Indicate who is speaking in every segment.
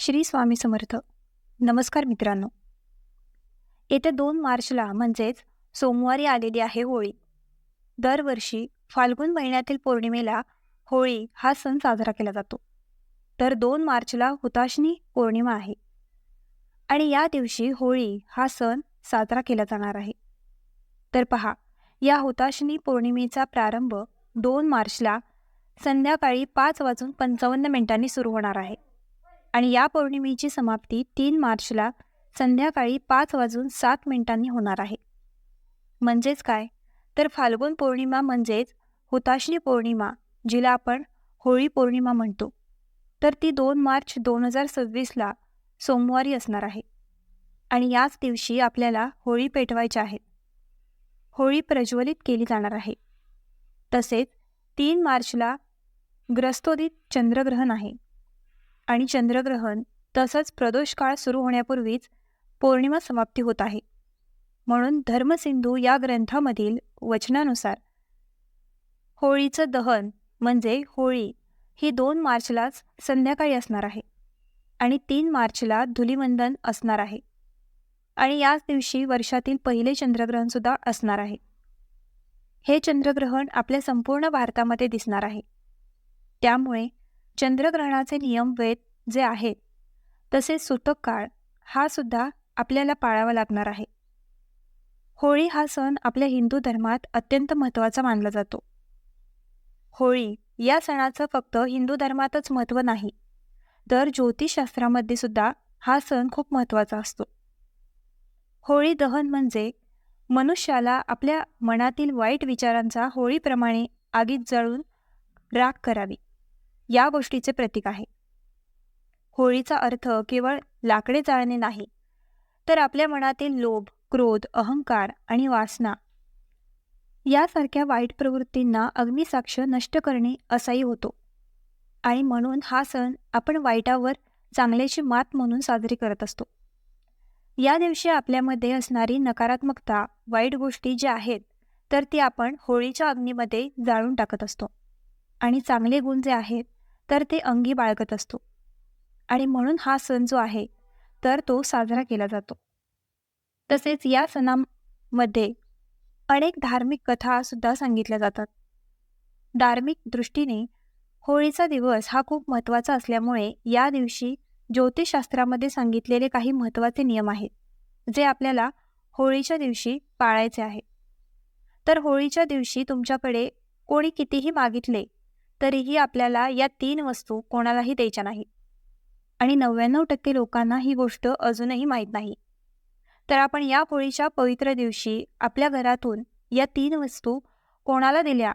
Speaker 1: श्री स्वामी समर्थ. नमस्कार मित्रांनो. येत्या 2 मार्चला म्हणजेच सोमवारी आलेली आहे होळी. दरवर्षी फाल्गुन महिन्यातील पौर्णिमेला होळी हा सण साजरा केला जातो. तर 2 मार्चला हुताशनी पौर्णिमा आहे आणि या दिवशी होळी हा सण साजरा केला जाणार आहे. तर पहा, या हुताशनी पौर्णिमेचा प्रारंभ 2 मार्चला संध्याकाळी 5:55 सुरू होणार आहे आणि या पौर्णिमेची समाप्ती 3 मार्चला संध्याकाळी 5:07 होणार आहे. म्हणजेच काय, तर फाल्गुन पौर्णिमा म्हणजेच हुताशनी पौर्णिमा, जिला आपण होळी पौर्णिमा म्हणतो, तर ती 2 मार्च 2026ला सोमवारी असणार आहे आणि याच दिवशी आपल्याला होळी पेटवायची आहे. होळी प्रज्वलित केली जाणार आहे. तसेच 3 मार्चला ग्रस्तोदित चंद्रग्रहण आहे आणि चंद्रग्रहण तसंच प्रदोष काळ सुरू होण्यापूर्वीच पौर्णिमा समाप्ती होत आहे. म्हणून धर्मसिंधू या ग्रंथामधील वचनानुसार होळीचं दहन म्हणजे होळी ही 2 मार्चलाच संध्याकाळी असणार आहे आणि 3 मार्चला धुलिवंदन असणार आहे आणि याच दिवशी वर्षातील पहिले चंद्रग्रहणसुद्धा असणार आहे. हे चंद्रग्रहण आपल्या संपूर्ण भारतामध्ये दिसणार आहे. त्यामुळे चंद्रग्रहणाचे नियम वेद जे आहेत तसेच सूतक काळ हा सुद्धा आपल्याला पाळावा लागणार आहे. होळी हा सण आपल्या हिंदू धर्मात अत्यंत महत्त्वाचा मानला जातो. होळी या सणाचं फक्त हिंदू धर्मातच महत्त्व नाही, तर ज्योतिषशास्त्रामध्ये सुद्धा हा सण खूप महत्त्वाचा असतो. होळी दहन म्हणजे मनुष्याला आपल्या मनातील वाईट विचारांचा होळीप्रमाणे आगीत जळून राख करावी, या गोष्टीचे प्रतीक आहे. होळीचा अर्थ केवळ लाकडे जाळणे नाही, तर आपल्या मनातील लोभ, क्रोध, अहंकार आणि वासना यासारख्या वाईट प्रवृत्तींना अग्निसाक्ष नष्ट करणे असाही होतो आणि म्हणून हा सण आपण वाईटावर चांगल्याची मात म्हणून साजरी करत असतो. या दिवशी आपल्यामध्ये असणारी नकारात्मकता, वाईट गोष्टी ज्या आहेत तर ती आपण होळीच्या अग्नीमध्ये जाळून टाकत असतो आणि चांगले गुण जे आहेत तर ते अंगी बाळगत असतो आणि म्हणून हा सण जो आहे तर तो साजरा केला जातो. तसेच या सणामध्ये अनेक धार्मिक कथा सुद्धा सांगितल्या जातात. धार्मिक दृष्टीने होळीचा दिवस हा खूप महत्त्वाचा असल्यामुळे या दिवशी ज्योतिषशास्त्रामध्ये सांगितलेले काही महत्त्वाचे नियम आहेत, जे आपल्याला होळीच्या दिवशी पाळायचे आहे. तर होळीच्या दिवशी तुमच्याकडे कोणी कितीही मागितले तरीही आपल्याला या 3 वस्तू कोणालाही द्यायच्या नाहीत आणि 99% लोकांना ही गोष्ट अजूनही माहीत नाही. तर आपण या होळीच्या पवित्र दिवशी आपल्या घरातून या 3 वस्तू कोणाला दिल्या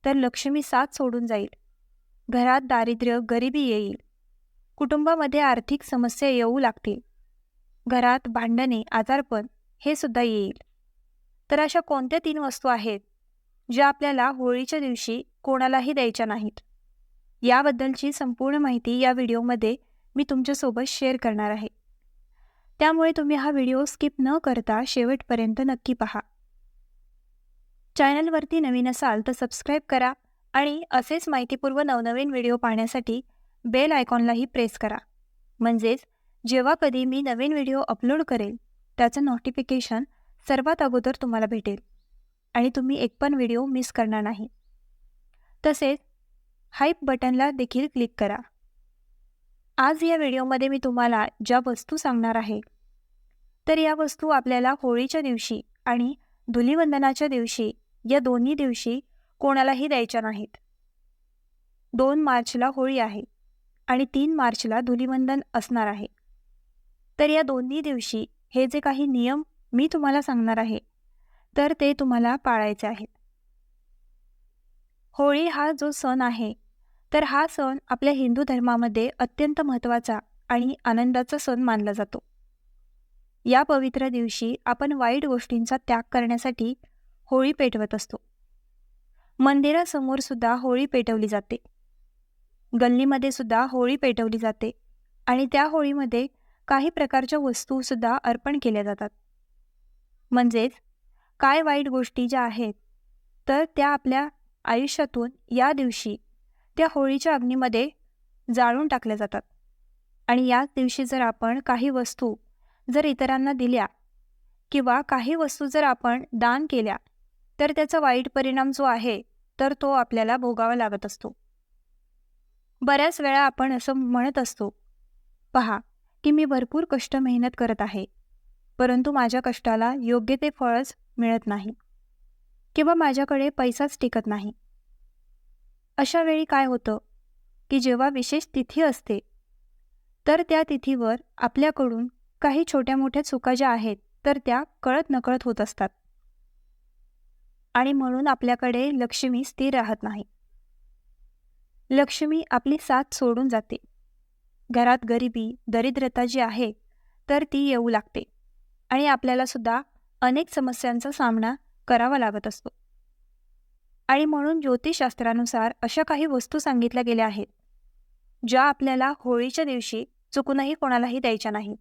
Speaker 1: तर लक्ष्मी साथ सोडून जाईल, घरात दारिद्र्य, गरिबी येईल, कुटुंबामध्ये आर्थिक समस्या येऊ लागतील, घरात भांडणे, आजारपण हे सुद्धा येईल. तर अशा कोणत्या 3 वस्तू आहेत ज्या आपल्याला होळीच्या दिवशी कोणालाही द्यायच्या नाहीत, याबद्दलची संपूर्ण माहिती या व्हिडिओमध्ये मी तुमच्यासोबत शेअर करणार आहे. त्यामुळे तुम्ही हा व्हिडिओ स्किप न करता शेवटपर्यंत नक्की पहा. चॅनलवरती नवीन असाल तर सबस्क्राईब करा आणि असेच माहितीपूर्व नवनवीन व्हिडिओ पाहण्यासाठी बेल आयकॉनलाही प्रेस करा. म्हणजेच जेव्हा कधी मी नवीन व्हिडिओ अपलोड करेल त्याचं नोटिफिकेशन सर्वात अगोदर तुम्हाला भेटेल आणि तुम्ही एक पण व्हिडिओ मिस करणार नाही. तसेच हाईप बटनला देखील क्लिक करा. आज या व्हिडिओमध्ये मी तुम्हाला ज्या वस्तू सांगणार आहे तर या वस्तू आपल्याला होळीच्या दिवशी आणि धुलिवंदनाच्या दिवशी या दोन्ही दिवशी कोणालाही द्यायच्या नाहीत. 2 मार्चला होळी आहे आणि 3 मार्चला धुलिवंदन असणार आहे. तर या दोन्ही दिवशी हे जे काही नियम मी तुम्हाला सांगणार आहे तर ते तुम्हाला पाळायचे आहेत. होळी हा जो सण आहे तर हा सण आपल्या हिंदू धर्मामध्ये अत्यंत महत्त्वाचा आणि आनंदाचा सण मानला जातो. या पवित्र दिवशी आपण वाईट गोष्टींचा त्याग करण्यासाठी होळी पेटवत असतो. मंदिरासमोर सुद्धा होळी पेटवली जाते, गल्लीमध्ये सुद्धा होळी पेटवली जाते आणि त्या होळीमध्ये काही प्रकारच्या वस्तू सुद्धा अर्पण केल्या जातात. म्हणजेच काय वाईट गोष्टी ज्या आहेत तर त्या आपल्या आयुष्यातून या दिवशी त्या होळीच्या अग्नीमध्ये जाळून टाकल्या जातात आणि याच दिवशी जर आपण काही वस्तू जर इतरांना दिल्या किंवा काही वस्तू जर आपण दान केल्या तर त्याचा वाईट परिणाम जो आहे तर तो आपल्याला भोगावा लागत असतो. बऱ्याच वेळा आपण असं म्हणत असतो, पहा की मी भरपूर कष्ट मेहनत करत आहे, परंतु माझ्या कष्टाला योग्य ते फळच मिळत नाही किंवा माझ्याकडे पैसाच टिकत नाही. अशा वेळी काय होतं की जेव्हा विशेष तिथी असते तर त्या तिथीवर आपल्याकडून काही छोट्या मोठ्या चुका ज्या आहेत तर त्या कळत नकळत होत असतात आणि म्हणून आपल्याकडे लक्ष्मी स्थिर राहत नाही. लक्ष्मी आपली साथ सोडून जाते. घरात गरिबी दरिद्रता जी आहे तर ती येऊ लागते आणि आपल्याला सुद्धा अनेक समस्यांचा सामना करावा लागत असतो. आणि म्हणून ज्योतिषशास्त्रानुसार अशा काही वस्तू सांगितल्या गेल्या आहेत ज्या आपल्याला होळीच्या दिवशी चुकूनही कोणालाही द्यायच्या नाहीत.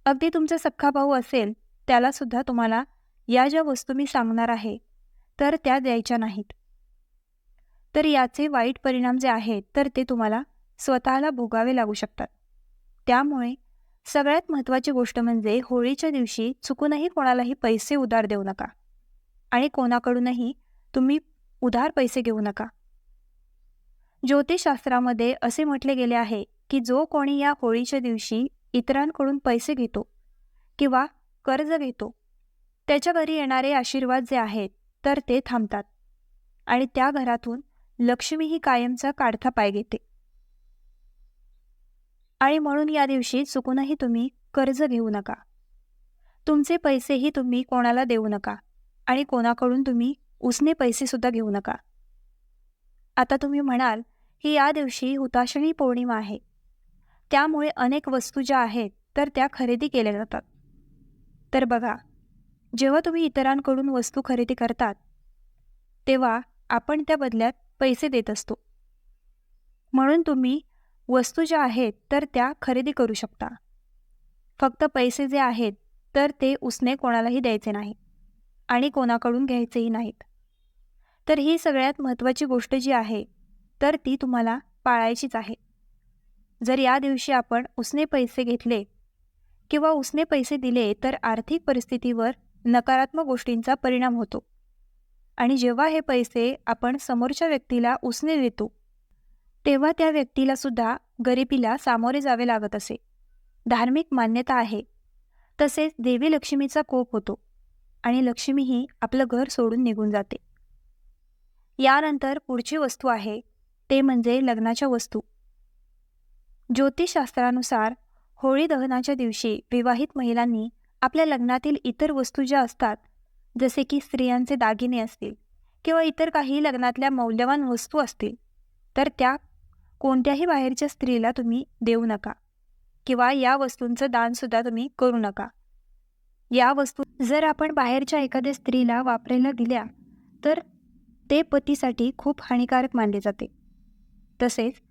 Speaker 1: अगदी तुमचा सख्खा भाऊ असेल त्याला सुद्धा तुम्हाला या ज्या वस्तू मी सांगणार आहे तर त्या द्यायच्या नाहीत. तर याचे वाईट परिणाम जे आहेत तर ते तुम्हाला स्वतःला भोगावे लागू शकतात. त्यामुळे सगळ्यात महत्त्वाची गोष्ट म्हणजे होळीच्या दिवशी चुकूनही कोणालाही पैसे उधार देऊ नका आणि कोणाकडूनही तुम्ही उधार पैसे घेऊ नका. ज्योतिषशास्त्रामध्ये असे म्हटले गेले आहे की जो कोणी या होळीच्या दिवशी इतरांकडून पैसे घेतो किंवा कर्ज घेतो त्याच्या घरी येणारे आशीर्वाद जे आहेत तर ते थांबतात आणि त्या घरातून लक्ष्मी ही कायमचा काढता पाय घेते. आणि म्हणून या दिवशी चुकूनही तुम्ही कर्ज घेऊ नका. तुमचे पैसेही तुम्ही कोणाला देऊ नका आणि कोणाकडून तुम्ही उसने पैसे सुद्धा घेऊ नका. आता तुम्ही म्हणाल की या दिवशी हुताशनी पौर्णिमा आहे, त्यामुळे अनेक वस्तू ज्या आहेत तर त्या खरेदी केल्या जातात. तर बघा, जेव्हा तुम्ही इतरांकडून वस्तू खरेदी करतात तेव्हा आपण त्या बदल्यात पैसे देत असतो. म्हणून तुम्ही वस्तू ज्या आहेत तर त्या खरेदी करू शकता. फक्त पैसे जे आहेत तर ते उसने कोणालाही द्यायचे नाही आणि कोणाकडून घ्यायचेही नाहीत. तर ही सगळ्यात महत्त्वाची गोष्ट जी आहे तर ती तुम्हाला पाळायचीच आहे. जर या दिवशी आपण उसने पैसे घेतले किंवा उसने पैसे दिले तर आर्थिक परिस्थितीवर नकारात्मक गोष्टींचा परिणाम होतो आणि जेव्हा हे पैसे आपण समोरच्या व्यक्तीला उसने देतो तेव्हा त्या व्यक्तीला सुद्धा गरिबीला सामोरे जावे लागत असे. धार्मिक मान्यता आहे. तसेच देवी लक्ष्मीचा कोप होतो आणि लक्ष्मीही आपलं घर सोडून निघून जाते. यानंतर पुढची वस्तू आहे ते म्हणजे लग्नाच्या वस्तू. ज्योतिषशास्त्रानुसार होळी दहनाच्या दिवशी विवाहित महिलांनी आपल्या लग्नातील इतर वस्तू ज्या असतात जसे की स्त्रियांचे दागिने असतील किंवा इतर काही लग्नातल्या मौल्यवान वस्तू असतील तर त्या कोणत्याही बाहेरच्या स्त्रीला तुम्ही देऊ नका किंवा या वस्तूंचं दानसुद्धा तुम्ही करू नका. या वस्तू जर आपण बाहेरच्या एखाद्या स्त्रीला वापरायला दिल्या तर ते पतीसाठी खूप हानिकारक मानले जाते. तसेच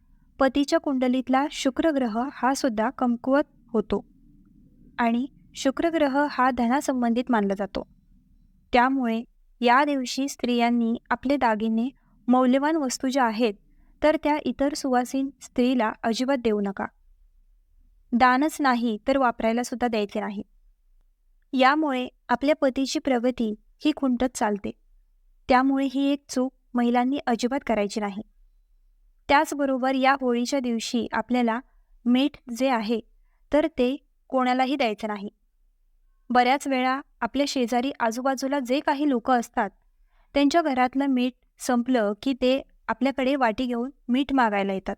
Speaker 1: पतीच्या कुंडलीतला शुक्रग्रह हा सुद्धा कमकुवत होतो आणि शुक्रग्रह हा धनासंबंधित मानला जातो. त्यामुळे या दिवशी स्त्रियांनी आपले दागिने मौल्यवान वस्तू ज्या आहेत तर त्या इतर सुवासीन स्त्रीला अजिबात देऊ नका. दानच नाही तर वापरायला सुद्धा द्यायचे नाही. यामुळे आपल्या पतीची प्रगती ही खुंटत चालते. त्यामुळे ही एक चूक महिलांनी अजिबात करायची नाही. त्याचबरोबर या होळीच्या दिवशी आपल्याला मीठ जे आहे तर ते कोणालाही द्यायचं नाही. बऱ्याच वेळा आपल्या शेजारी आजूबाजूला जे काही लोक असतात त्यांच्या घरातलं मीठ संपलं की ते आपल्याकडे वाटी घेऊन मीठ मागायला येतात.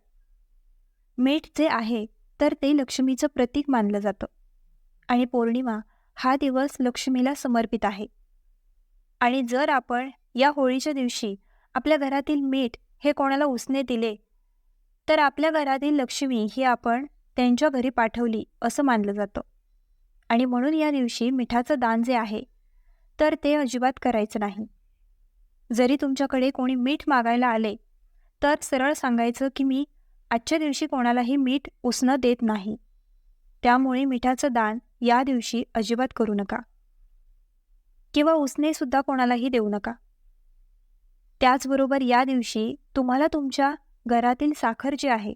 Speaker 1: मीठ जे आहे तर ते लक्ष्मीचं प्रतीक मानलं जातं आणि पौर्णिमा हा दिवस लक्ष्मीला समर्पित आहे. आणि जर आपण या होळीच्या दिवशी आपल्या घरातील मीठ हे कोणाला उसने दिले तर आपल्या घरातील लक्ष्मी ही आपण त्यांच्या घरी पाठवली असं मानलं जातं आणि म्हणून या दिवशी मिठाचं दान जे आहे तर ते अजिबात करायचं नाही. जरी तुमच्याकडे कोणी मीठ मागायला आले तर सरळ सांगायचं की मी आजच्या दिवशी कोणालाही मीठ उसनं देत नाही. त्यामुळे मिठाचं दान या दिवशी अजिबात करू नका किंवा उसने सुद्धा कोणालाही देऊ नका. त्याचबरोबर या दिवशी तुम्हाला तुमच्या घरातील साखर जी आहे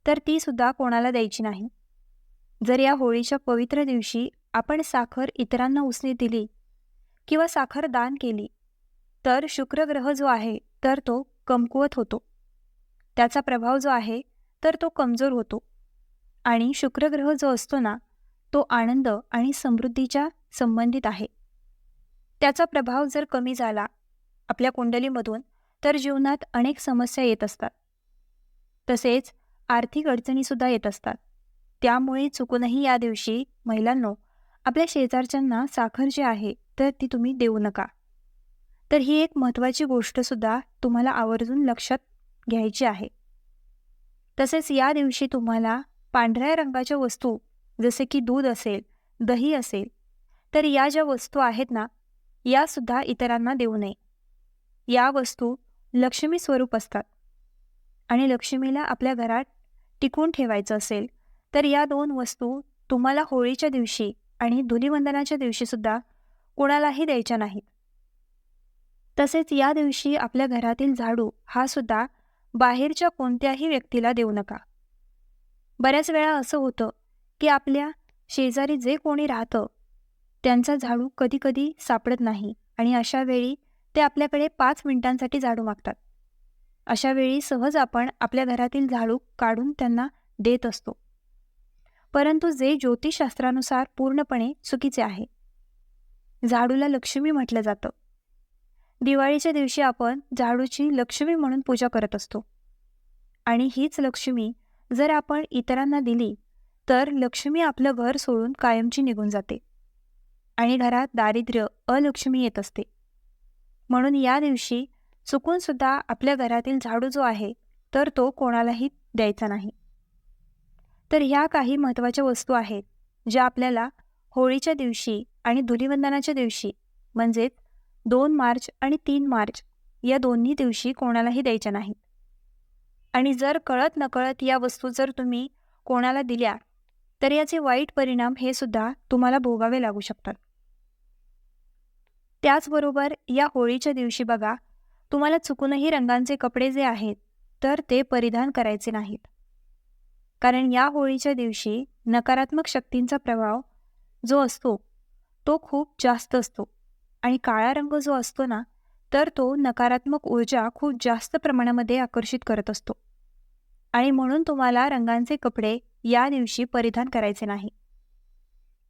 Speaker 1: तर ती सुद्धा कोणाला द्यायची नाही. जर या होळीच्या पवित्र दिवशी आपण साखर इतरांना उसने दिली किंवा साखर दान केली, तर शुक्र ग्रह जो आहे तर तो कमकुवत होतो. त्याचा प्रभाव जो आहे तर तो कमजोर होतो. आणि शुक्र ग्रह जो असतो ना, तो आनंद आणि समृद्धीच्या संबंधित आहे. त्याचा प्रभाव जर कमी झाला आपल्या कुंडलीमधून, तर जीवनात अनेक समस्या येत असतात. तसेच आर्थिक अडचणीसुद्धा येत असतात. त्यामुळे चुकूनही या दिवशी महिलांनो, आपल्या शेजारच्यांना साखर जी आहे तर ती तुम्ही देऊ नका. तर ही एक महत्त्वाची गोष्टसुद्धा तुम्हाला आवर्जून लक्षात घ्यायची आहे. तसेच या दिवशी तुम्हाला पांढऱ्या रंगाच्या वस्तू, जसे की दूध असेल, दही असेल, तर या ज्या वस्तू आहेत ना, यासुद्धा इतरांना देऊ नये. या वस्तू लक्ष्मी स्वरूप असतात आणि लक्ष्मीला आपल्या घरात टिकवून ठेवायचं असेल, तर या 2 वस्तू तुम्हाला होळीच्या दिवशी आणि धुलीवंदनाच्या दिवशीसुद्धा कोणालाही द्यायच्या नाहीत. तसेच या दिवशी आपल्या घरातील झाडू हा सुद्धा बाहेरच्या कोणत्याही व्यक्तीला देऊ नका. बऱ्याच वेळा असं होतं की आपल्या शेजारी जे कोणी राहतं त्यांचा झाडू कधी-कधी सापडत नाही आणि अशा वेळी ते आपल्याकडे 5 मिनिटांसाठी झाडू मागतात. अशा वेळी सहज आपण आपल्या घरातील झाडू काढून त्यांना देत असतो. परंतु जे ज्योतिषशास्त्रानुसार पूर्णपणे चुकीचे आहे. झाडूला लक्ष्मी म्हटलं जातं. दिवाळीच्या दिवशी आपण झाडूची लक्ष्मी म्हणून पूजा करत असतो आणि हीच लक्ष्मी जर आपण इतरांना दिली, तर लक्ष्मी आपलं घर सोडून कायमची निघून जाते आणि घरात दारिद्र्य, अलक्ष्मी येत असते. म्हणून या दिवशी चुकून सुद्धा आपल्या घरातील झाडू जो आहे तर तो कोणालाही द्यायचा नाही. तर ह्या काही महत्त्वाच्या वस्तू आहेत ज्या आपल्याला होळीच्या दिवशी आणि धुलीवंदनाच्या दिवशी, म्हणजेच 2 मार्च आणि 3 मार्च या दोन्ही दिवशी कोणालाही द्यायच्या नाहीत. आणि जर कळत नकळत या वस्तू जर तुम्ही कोणाला दिल्या, तर याचे वाईट परिणाम हे सुद्धा तुम्हाला भोगावे लागू शकतात. त्याचबरोबर या होळीच्या दिवशी बघा, तुम्हाला चुकूनही रंगांचे कपडे जे आहेत तर ते परिधान करायचे नाहीत. कारण या होळीच्या दिवशी नकारात्मक शक्तींचा प्रभाव जो असतो तो खूप जास्त असतो आणि काळा रंग जो असतो ना, तर तो नकारात्मक ऊर्जा खूप जास्त प्रमाणामध्ये आकर्षित करत असतो आणि म्हणून तुम्हाला रंगांचे कपडे या दिवशी परिधान करायचे नाही.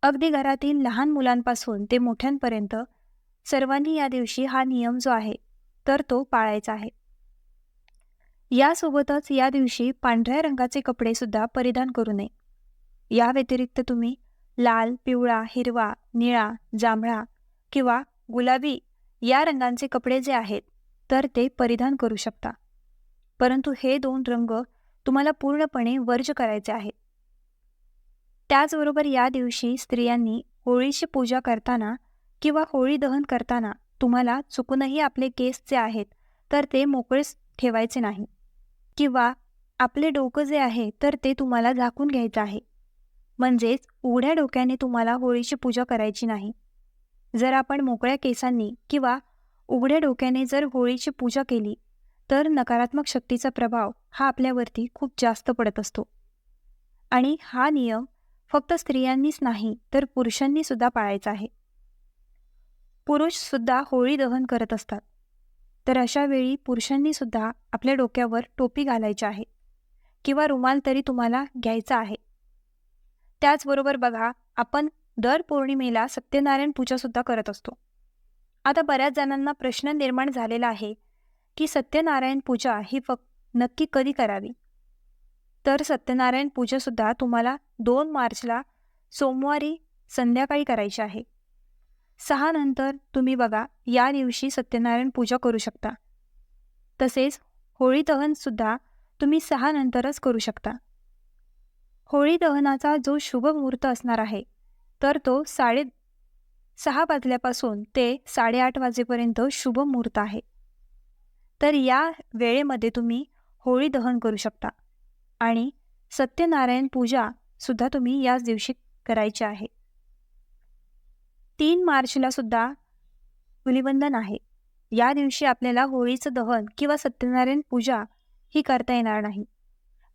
Speaker 1: अगदी घरातील लहान मुलांपासून ते मोठ्यांपर्यंत सर्वांनी या दिवशी हा नियम जो आहे तर तो पाळायचा आहे. यासोबतच या दिवशी पांढऱ्या रंगाचे कपडे सुद्धा परिधान करू नये. या व्यतिरिक्त तुम्ही लाल, पिवळा, हिरवा, निळा, जांभळा किंवा गुलाबी या रंगांचे कपडे जे आहेत तर ते परिधान करू शकता. परंतु हे 2 रंग तुम्हाला पूर्णपणे वर्ज्य करायचे आहेत. त्याचबरोबर या दिवशी स्त्रियांनी होळीची पूजा करताना किंवा होळी दहन करताना तुम्हाला चुकूनही आपले केस जे आहेत तर ते मोकळेच ठेवायचे नाही किंवा आपले डोकं जे आहे तर ते तुम्हाला झाकून घ्यायचं आहे. म्हणजेच उघड्या डोक्याने तुम्हाला होळीची पूजा करायची नाही. जर आपण मोकळ्या केसांनी किंवा उघड्या डोक्याने जर होळीची पूजा केली, तर नकारात्मक शक्तीचा प्रभाव हा आपल्यावरती खूप जास्त पडत असतो. आणि हा नियम फक्त स्त्रियांनीच नाही तर पुरुषांनी सुद्धा पाळायचा आहे. पुरुष सुद्धा होळी दहन करत असतात, तर अशा वेळी पुरुषांनी सुद्धा आपल्या डोक्यावर टोपी घालायची आहे किंवा रुमाल तरी तुम्हाला घ्यायचा आहे. त्याचबरोबर बघा, आपण दर पौर्णिमेला सत्यनारायण पूजा सुद्धा करत असतो. आता बऱ्याच जणांना प्रश्न निर्माण झालेला आहे की सत्यनारायण पूजा ही नक्की कधी करावी. तर सत्यनारायण पूजा सुद्धा तुम्हाला 2 मार्चला सोमवारी संध्याकाळी करायची आहे. 6 नंतर तुम्ही बघा या दिवशी सत्यनारायण पूजा करू शकता. तसेच होळी दहन सुद्धा तुम्ही 6 नंतरच करू शकता. होळी दहनाचा जो शुभ मुहूर्त असणार आहे तर तो 6:30 वाजल्यापासून ते 8:30 वाजेपर्यंत शुभ मुहूर्त आहे. तर या वेळेमध्ये तुम्ही होळी दहन करू शकता आणि सत्यनारायण पूजा सुद्धा तुम्ही याच दिवशी करायची आहे. 3 मार्चला सुद्धा धुलीवंदन आहे. या दिवशी आपल्याला होळीचं दहन किंवा सत्यनारायण पूजा ही करता येणार नाही.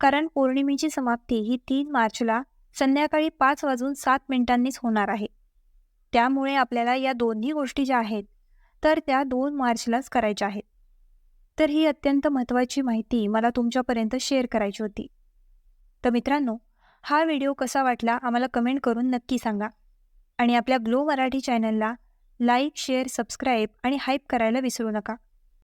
Speaker 1: कारण पौर्णिमेची समाप्ती ही 3 मार्चला संध्याकाळी 5:07 होणार आहे. त्यामुळे आपल्याला या दोन्ही गोष्टी ज्या आहेत, तर त्या 2 मार्चलाच करायच्या आहेत. तर ही अत्यंत महत्त्वाची माहिती मला तुमच्यापर्यंत शेअर करायची होती. तर मित्रांनो, हा व्हिडिओ कसा वाटला आम्हाला कमेंट करून नक्की सांगा. आणि आपल्या ग्लो मराठी चॅनलला लाईक, शेअर, सबस्क्राईब आणि हाईप करायला विसरू नका.